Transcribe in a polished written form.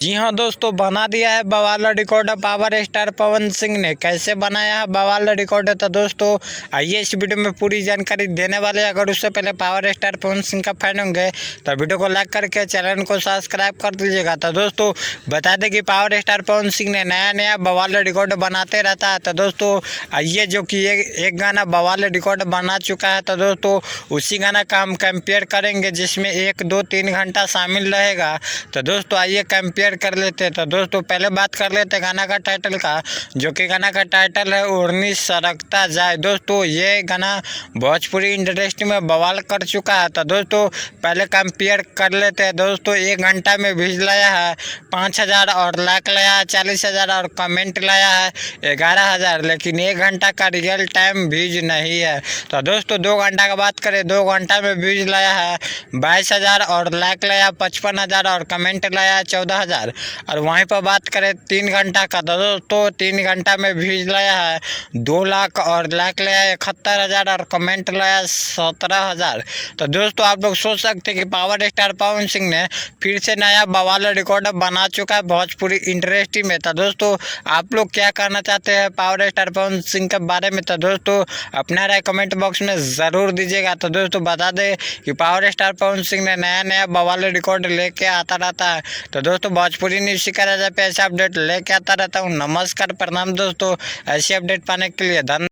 जी हाँ दोस्तों, बना दिया है बवाल record power star Pawan Singh ने। कैसे बनाया है बवाल रिकॉर्ड, तो दोस्तों आइए इस वीडियो में पूरी जानकारी देने वाले। अगर उससे पहले पावर स्टार पवन सिंह का फैन होंगे तो वीडियो को लाइक करके चैनल को सब्सक्राइब कर दीजिएगा। तो दोस्तों बता दें कि पावर स्टार पवन सिंह ने नया नया बवाल रिकॉर्ड बनाते रहता है। तो दोस्तों आइए जो कि एक गाना बवाल रिकॉर्ड बना चुका है, तो दोस्तों उसी गाना का हम कंपेयर करेंगे जिसमें 1, 2, 3 घंटा शामिल रहेगा। तो दोस्तों आइए कंपेयर कर लेते हैं। तो दोस्तों पहले बात कर लेते हैं गाना का टाइटल का, जो कि गाना का टाइटल है ओढ़नी सरकता जाए। दोस्तों ये गाना भोजपुरी इंडस्ट्री में बवाल कर चुका है। तो दोस्तों पहले कंपेयर कर लेते हैं। दोस्तों 1 घंटा में व्यूज लाया है 5,000 और लाइक लाया है 40,000 और कमेंट लाया है 11,000, लेकिन 1 घंटा का रियल टाइम व्यूज नहीं है। तो दोस्तों 2 घंटा का बात करें, 2 घंटा में व्यूज लाया है 22,000 और लाइक लाया 55,000 और कमेंट लाया 14,000। और वहीं पर बात करें 3 घंटा का, तो दोस्तों 3 घंटा में व्यूज लाया है 2 लाख और लाइक लाया 71,000 और कमेंट लाया 17,000। तो दोस्तों आप लोग सोच सकते हैं कि पावर स्टार पवन सिंह ने फिर से नया बवाल रिकॉर्ड बना चुका है भोजपुरी इंडस्ट्री में। तो दोस्तों आप लोग क्या कहना चाहते हैं पावर स्टार पवन सिंह के बारे में, तो दोस्तों अपना राय कमेंट बॉक्स में ज़रूर दीजिएगा। तो दोस्तों बता दें कि पावर स्टार पवन सिंह ने नया नया बवाल रिकॉर्ड लेके आता रहता है। तो दोस्तों भोजपुरी न्यूज़ शिकारा पे ऐसे अपडेट लेके आता रहता हूँ। नमस्कार, प्रणाम दोस्तों। ऐसी अपडेट पाने के लिए धन्यवाद।